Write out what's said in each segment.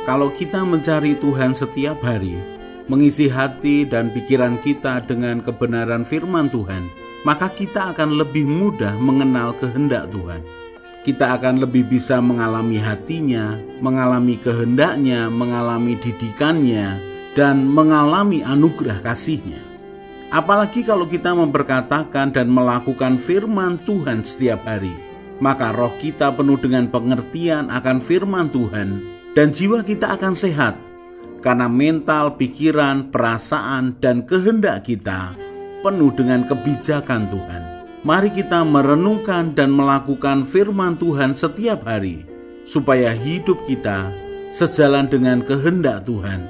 Kalau kita mencari Tuhan setiap hari, mengisi hati dan pikiran kita dengan kebenaran firman Tuhan, maka kita akan lebih mudah mengenal kehendak Tuhan. Kita akan lebih bisa mengalami hatinya, mengalami kehendaknya, mengalami didikannya, dan mengalami anugerah kasihnya. Apalagi kalau kita memperkatakan dan melakukan firman Tuhan setiap hari, maka roh kita penuh dengan pengertian akan firman Tuhan, dan jiwa kita akan sehat, karena mental, pikiran, perasaan, dan kehendak kita penuh dengan kebijakan Tuhan. Mari kita merenungkan dan melakukan firman Tuhan setiap hari, supaya hidup kita sejalan dengan kehendak Tuhan,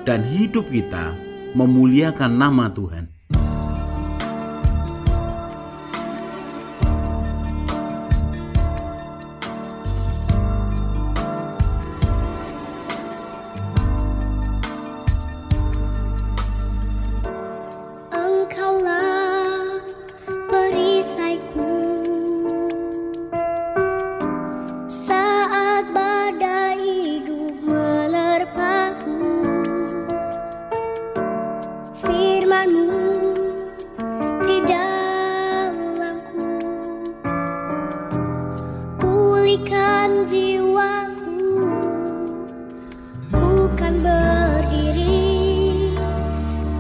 dan hidup kita memuliakan nama Tuhan. Pulihkan jiwaku, ku kan berdiri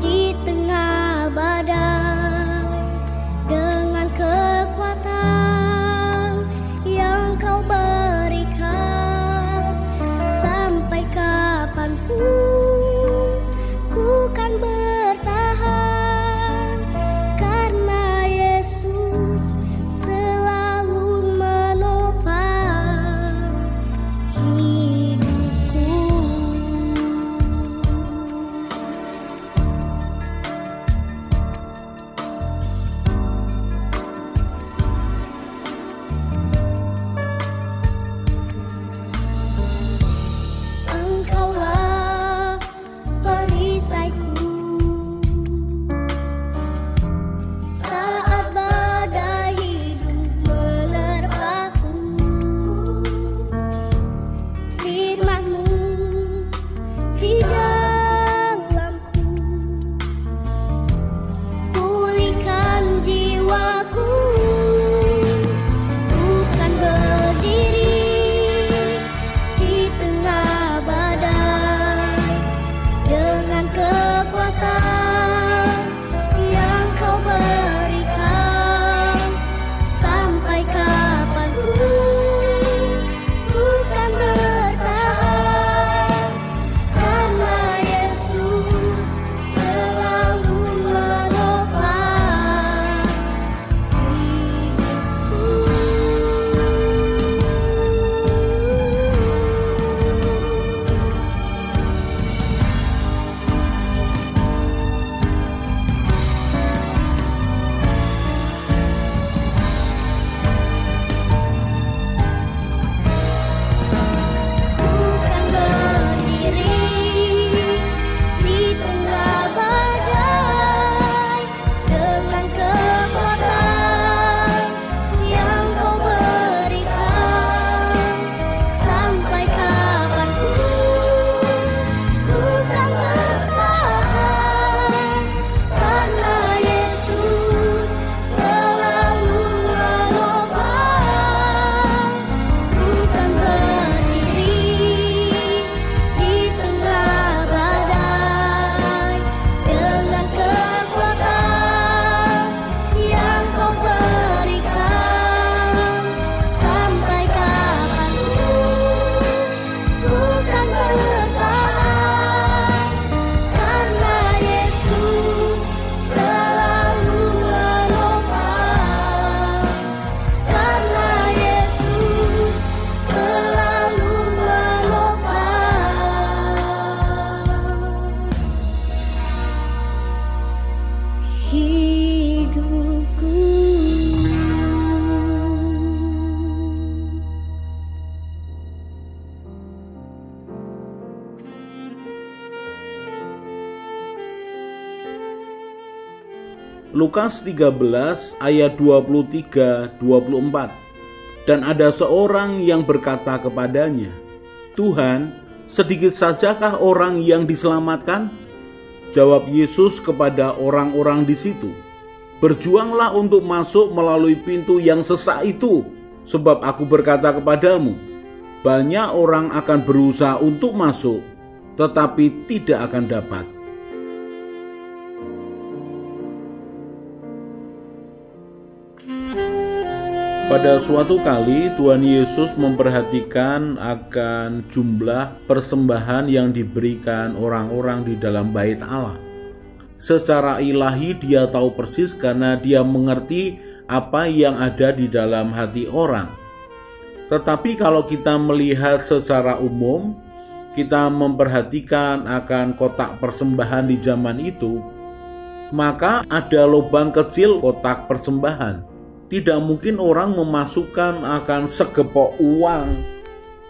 di tengah badai dengan kekuatan yang Kau berikan. Sampai kapanpun ku kan bertahan, karena Yesus selalu menopang hidupku. Engkaulah perisaiku saat badai hidup menerpaku. Firman-Mu di dalamku, pulihkan jiwaku, ku kan berdiri di tengah badai dengan kekuatan yang Kau berikan. Sampai kapanpun ku kan bertahan, karena Yesus selalu menopang hidupku. Ku kan berdiri di tengah badai dengan kekuatan yang Kau berikan. Sampai kapanpun ku kan bertahan, karena Yesus selalu menopang. Ku kan berdiri di tengah badai dengan kekuatan yang Kau berikan. Sampai kapanpun ku kan bertahan, karena Yesus selalu menopang. Karena Yesus selalu menopang hidupku. Lukas 13 ayat 23-24. Dan ada seorang yang berkata kepadanya, Tuhan, Sedikit sajakah orang yang diselamatkan? Jawab Yesus kepada orang-orang di situ, berjuanglah untuk masuk melalui pintu yang sesak itu, sebab aku berkata kepadamu, banyak orang akan berusaha untuk masuk, tetapi tidak akan dapat. Pada suatu kali Tuhan Yesus memperhatikan akan jumlah persembahan yang diberikan orang-orang di dalam bait Allah. Secara ilahi dia tahu persis karena dia mengerti apa yang ada di dalam hati orang. Tetapi kalau kita melihat secara umum, kita memperhatikan akan kotak persembahan di zaman itu, maka ada lubang kecil kotak persembahan. Tidak mungkin orang memasukkan akan segepok uang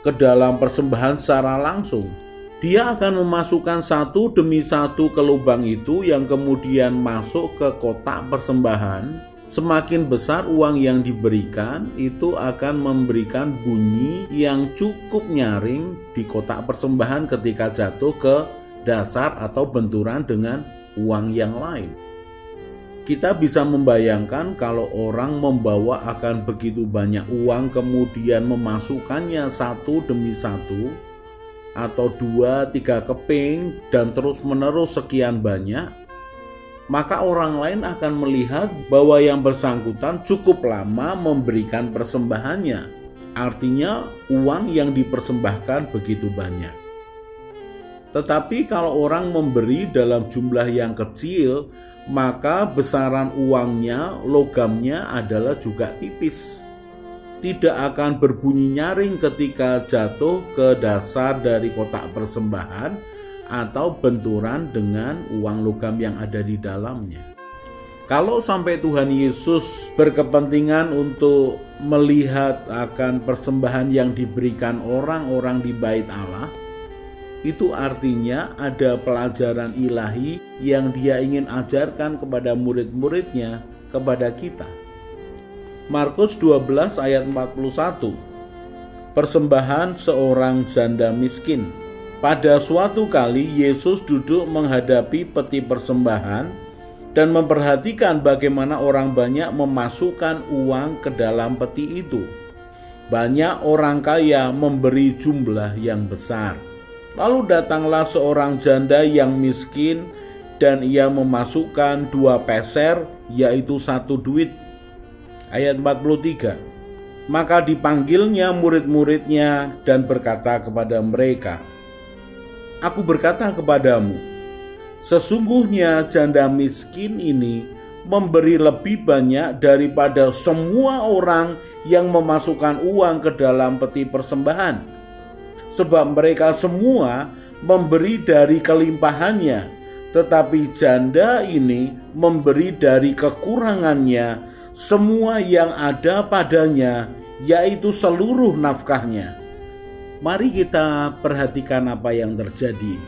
ke dalam persembahan secara langsung. Dia akan memasukkan satu demi satu ke lubang itu yang kemudian masuk ke kotak persembahan. Semakin besar uang yang diberikan, itu akan memberikan bunyi yang cukup nyaring di kotak persembahan ketika jatuh ke dasar atau benturan dengan uang yang lain. Kita bisa membayangkan kalau orang membawa akan begitu banyak uang kemudian memasukkannya satu demi satu atau 2-3 keping dan terus menerus sekian banyak, maka orang lain akan melihat bahwa yang bersangkutan cukup lama memberikan persembahannya. Artinya uang yang dipersembahkan begitu banyak. Tetapi kalau orang memberi dalam jumlah yang kecil, maka besaran uangnya, logamnya adalah juga tipis. Tidak akan berbunyi nyaring ketika jatuh ke dasar dari kotak persembahan atau benturan dengan uang logam yang ada di dalamnya. Kalau sampai Tuhan Yesus berkepentingan untuk melihat akan persembahan yang diberikan orang-orang di bait Allah, itu artinya ada pelajaran ilahi yang dia ingin ajarkan kepada murid-muridnya, kepada kita. Markus 12 ayat 41. Persembahan seorang janda miskin. Pada suatu kali Yesus duduk menghadapi peti persembahan dan memperhatikan bagaimana orang banyak memasukkan uang ke dalam peti itu. Banyak orang kaya memberi jumlah yang besar. Lalu datanglah seorang janda yang miskin dan ia memasukkan 2 peser, yaitu 1 duit. Ayat 43. Maka dipanggilnya murid-muridnya dan berkata kepada mereka, Aku berkata kepadamu, sesungguhnya janda miskin ini memberi lebih banyak daripada semua orang yang memasukkan uang ke dalam peti persembahan. Sebab mereka semua memberi dari kelimpahannya, tetapi janda ini memberi dari kekurangannya semua yang ada padanya, yaitu seluruh nafkahnya. Mari kita perhatikan apa yang terjadi.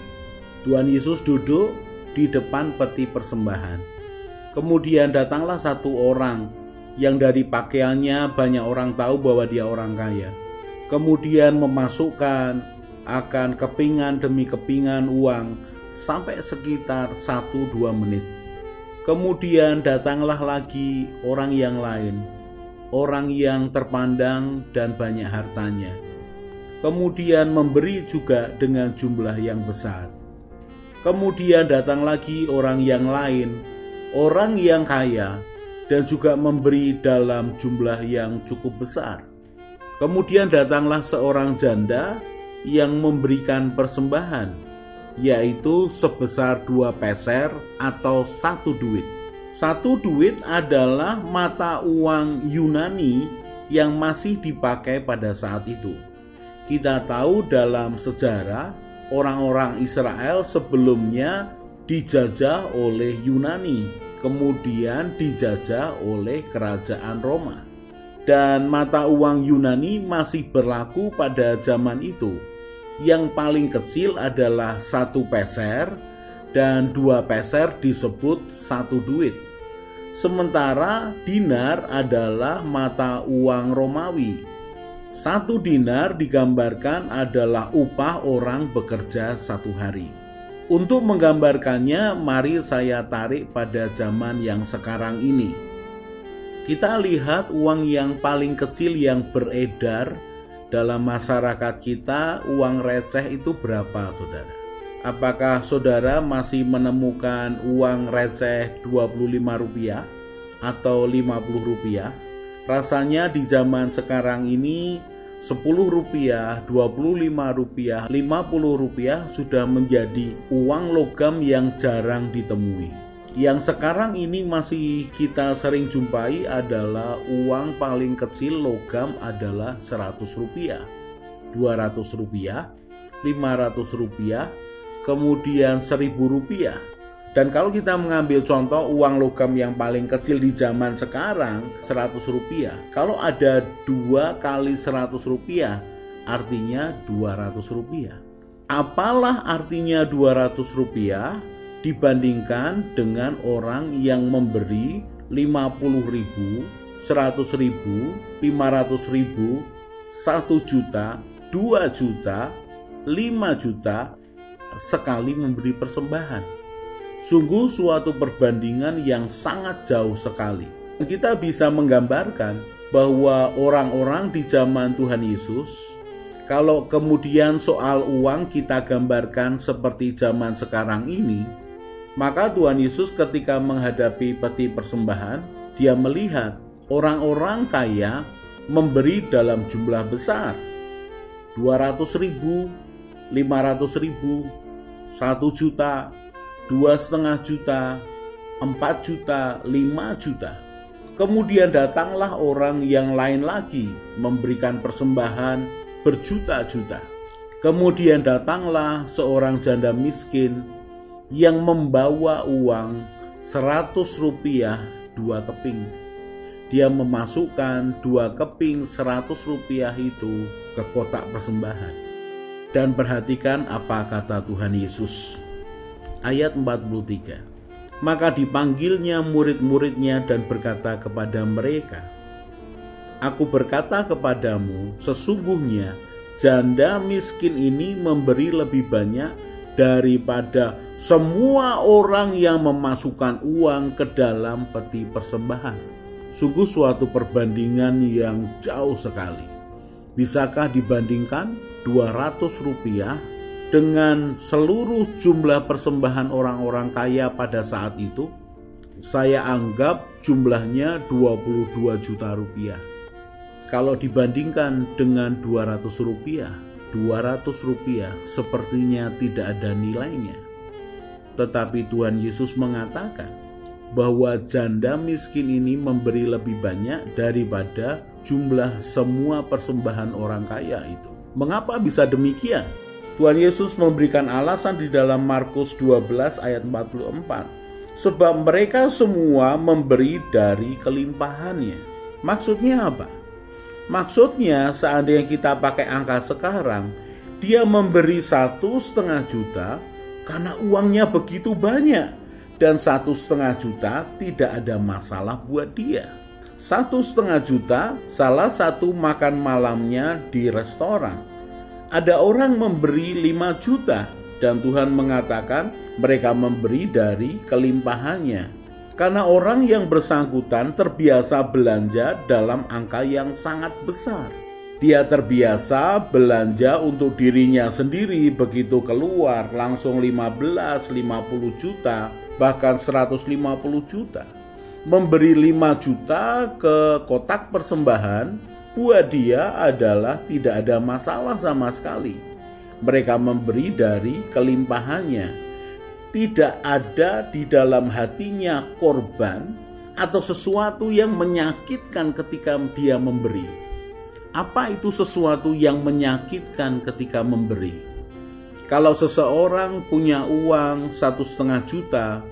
Tuhan Yesus duduk di depan peti persembahan. Kemudian datanglah satu orang yang dari pakaiannya banyak orang tahu bahwa dia orang kaya. Kemudian memasukkan akan kepingan demi kepingan uang sampai sekitar 1-2 menit. Kemudian datanglah lagi orang yang lain, orang yang terpandang dan banyak hartanya. Kemudian memberi juga dengan jumlah yang besar. Kemudian datang lagi orang yang lain, orang yang kaya dan juga memberi dalam jumlah yang cukup besar. Kemudian datanglah seorang janda yang memberikan persembahan, yaitu sebesar 2 peser atau 1 duit. 1 duit adalah mata uang Yunani yang masih dipakai pada saat itu. Kita tahu dalam sejarah, orang-orang Israel sebelumnya dijajah oleh Yunani, kemudian dijajah oleh kerajaan Roma. Dan mata uang Yunani masih berlaku pada zaman itu. Yang paling kecil adalah 1 peser dan 2 peser disebut 1 duit. Sementara dinar adalah mata uang Romawi. 1 dinar digambarkan adalah upah orang bekerja 1 hari. Untuk menggambarkannya, mari saya tarik pada zaman yang sekarang ini. Kita lihat uang yang paling kecil yang beredar dalam masyarakat kita, uang receh itu berapa, saudara? Apakah saudara masih menemukan uang receh Rp25 atau Rp50? Rasanya di zaman sekarang ini Rp10, Rp25, Rp50 sudah menjadi uang logam yang jarang ditemui. Yang sekarang ini masih kita sering jumpai adalah uang paling kecil logam adalah Rp100, Rp200, Rp500, kemudian Rp1.000. Dan kalau kita mengambil contoh uang logam yang paling kecil di zaman sekarang Rp100, kalau ada 2 kali Rp100 artinya Rp200. Apalah artinya Rp200 dibandingkan dengan orang yang memberi Rp50.000, Rp100.000, Rp500.000, Rp1.000.000, Rp2.000.000, Rp5.000.000 sekali memberi persembahan. Sungguh suatu perbandingan yang sangat jauh sekali. Kita bisa menggambarkan bahwa orang-orang di zaman Tuhan Yesus, kalau kemudian soal uang kita gambarkan seperti zaman sekarang ini, maka Tuhan Yesus ketika menghadapi peti persembahan, dia melihat orang-orang kaya memberi dalam jumlah besar, 200.000, 500.000, 1 juta, 2,5 juta, 4 juta, 5 juta. Kemudian datanglah orang yang lain lagi memberikan persembahan berjuta-juta. Kemudian datanglah seorang janda miskin yang membawa uang Rp100 2 keping. Dia memasukkan 2 keping Rp100 itu ke kotak persembahan. Dan perhatikan apa kata Tuhan Yesus. Ayat 43. Maka dipanggilnya murid-muridnya dan berkata kepada mereka, Aku berkata kepadamu, sesungguhnya janda miskin ini memberi lebih banyak daripada semua orang yang memasukkan uang ke dalam peti persembahan. Sungguh suatu perbandingan yang jauh sekali. Bisakah dibandingkan Rp200 dengan seluruh jumlah persembahan orang-orang kaya pada saat itu? Saya anggap jumlahnya Rp22 juta. Kalau dibandingkan dengan Rp200, Rp200 sepertinya tidak ada nilainya. Tetapi Tuhan Yesus mengatakan bahwa janda miskin ini memberi lebih banyak daripada jumlah semua persembahan orang kaya itu. Mengapa bisa demikian? Tuhan Yesus memberikan alasan di dalam Markus 12 ayat 44. Sebab mereka semua memberi dari kelimpahannya. Maksudnya apa? Maksudnya seandainya kita pakai angka sekarang, dia memberi 1,5 juta karena uangnya begitu banyak. Dan 1,5 juta tidak ada masalah buat dia. 1,5 juta salah satu makan malamnya di restoran. Ada orang memberi 5 juta dan Tuhan mengatakan mereka memberi dari kelimpahannya. Karena orang yang bersangkutan terbiasa belanja dalam angka yang sangat besar. Dia terbiasa belanja untuk dirinya sendiri, begitu keluar langsung 15, 50 juta, bahkan 150 juta. Memberi 5 juta ke kotak persembahan buat dia adalah tidak ada masalah sama sekali. Mereka memberi dari kelimpahannya. Tidak ada di dalam hatinya korban atau sesuatu yang menyakitkan ketika dia memberi. Apa itu sesuatu yang menyakitkan ketika memberi? Kalau seseorang punya uang 1,5 juta,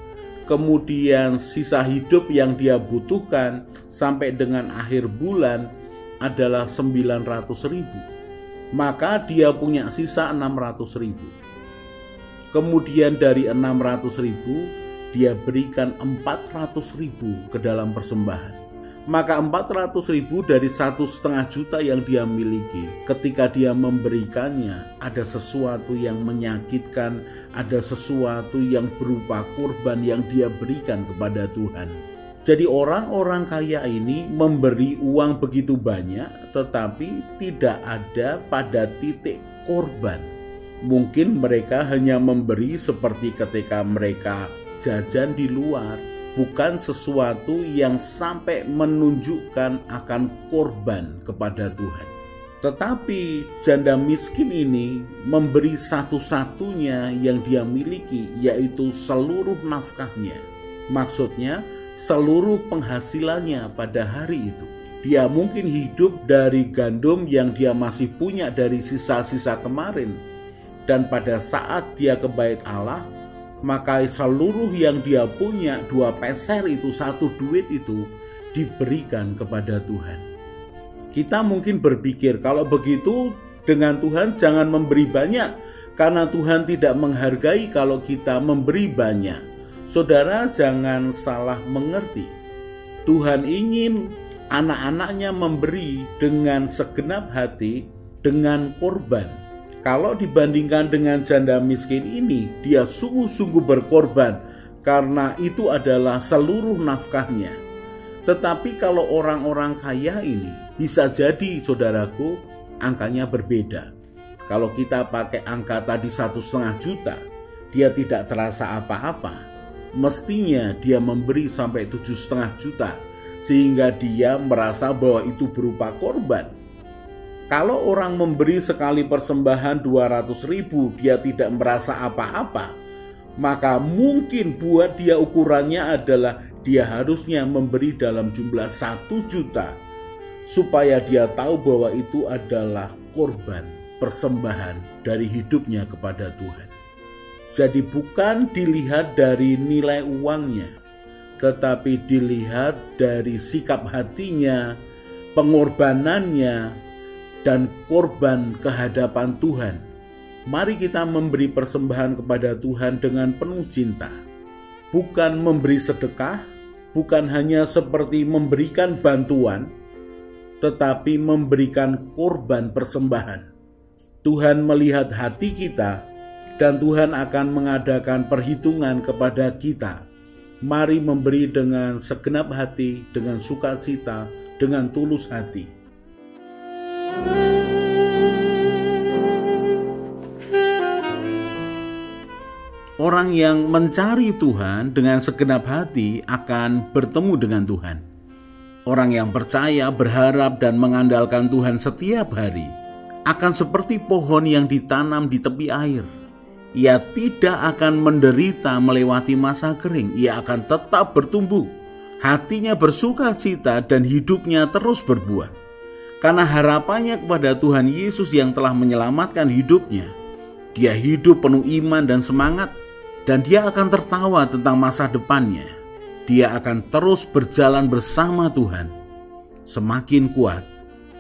kemudian sisa hidup yang dia butuhkan sampai dengan akhir bulan adalah 900.000, maka dia punya sisa 600.000. Kemudian dari 600.000 dia berikan 400.000 ke dalam persembahan. maka 400.000 dari 1,5 juta yang dia miliki, ketika dia memberikannya, ada sesuatu yang menyakitkan, ada sesuatu yang berupa kurban yang dia berikan kepada Tuhan. Jadi orang-orang kaya ini memberi uang begitu banyak, tetapi tidak ada pada titik korban. Mungkin mereka hanya memberi seperti ketika mereka jajan di luar, bukan sesuatu yang sampai menunjukkan akan korban kepada Tuhan. Tetapi janda miskin ini memberi satu-satunya yang dia miliki, yaitu seluruh nafkahnya. Maksudnya seluruh penghasilannya pada hari itu. Dia mungkin hidup dari gandum yang dia masih punya dari sisa-sisa kemarin. Dan pada saat dia ke bait Allah, maka seluruh yang dia punya, 2 peser itu, 1 duit itu, diberikan kepada Tuhan. Kita mungkin berpikir, kalau begitu dengan Tuhan jangan memberi banyak, karena Tuhan tidak menghargai kalau kita memberi banyak. Saudara, jangan salah mengerti. Tuhan ingin anak-anaknya memberi dengan segenap hati, dengan korban. Kalau dibandingkan dengan janda miskin ini, dia sungguh-sungguh berkorban karena itu adalah seluruh nafkahnya. Tetapi kalau orang-orang kaya ini, bisa jadi saudaraku, angkanya berbeda. Kalau kita pakai angka tadi 1,5 juta, dia tidak terasa apa-apa. Mestinya dia memberi sampai 7,5 juta, sehingga dia merasa bahwa itu berupa korban. Kalau orang memberi sekali persembahan 200.000, dia tidak merasa apa-apa, maka mungkin buat dia ukurannya adalah dia harusnya memberi dalam jumlah 1 juta, supaya dia tahu bahwa itu adalah korban persembahan dari hidupnya kepada Tuhan. Jadi bukan dilihat dari nilai uangnya, tetapi dilihat dari sikap hatinya, pengorbanannya, dan korban kehadapan Tuhan. Mari kita memberi persembahan kepada Tuhan dengan penuh cinta. Bukan memberi sedekah, bukan hanya seperti memberikan bantuan, tetapi memberikan korban persembahan. Tuhan melihat hati kita, dan Tuhan akan mengadakan perhitungan kepada kita. Mari memberi dengan segenap hati, dengan sukacita, dengan tulus hati. Orang yang mencari Tuhan dengan segenap hati akan bertemu dengan Tuhan. Orang yang percaya, berharap, dan mengandalkan Tuhan setiap hari akan seperti pohon yang ditanam di tepi air. Ia tidak akan menderita melewati masa kering. Ia akan tetap bertumbuh. Hatinya bersukacita dan hidupnya terus berbuah. Karena harapannya kepada Tuhan Yesus yang telah menyelamatkan hidupnya, dia hidup penuh iman dan semangat, dan dia akan tertawa tentang masa depannya. Dia akan terus berjalan bersama Tuhan, semakin kuat,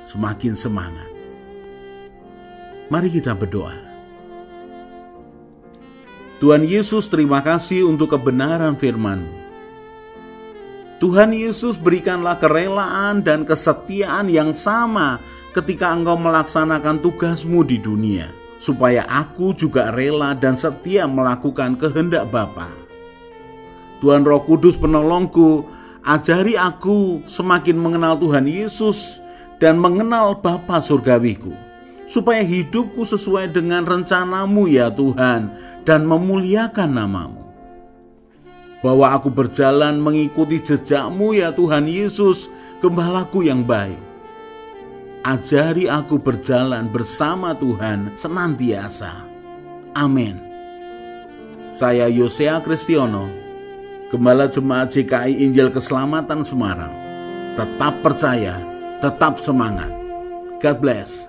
semakin semangat. Mari kita berdoa. Tuhan Yesus, terima kasih untuk kebenaran firman-Mu. Tuhan Yesus, berikanlah kerelaan dan kesetiaan yang sama ketika Engkau melaksanakan tugas-Mu di dunia, supaya aku juga rela dan setia melakukan kehendak Bapa. Tuhan Roh Kudus penolongku, ajari aku semakin mengenal Tuhan Yesus dan mengenal Bapa surgawiku, supaya hidupku sesuai dengan rencana-Mu ya Tuhan, dan memuliakan nama-Mu. Bahwa aku berjalan mengikuti jejak-Mu ya Tuhan Yesus, Gembalaku yang baik. Ajari aku berjalan bersama Tuhan senantiasa. Amin. Saya Yosea Kristiono, Gembala Jemaat JKI Injil Keselamatan Semarang. Tetap percaya, tetap semangat. God bless.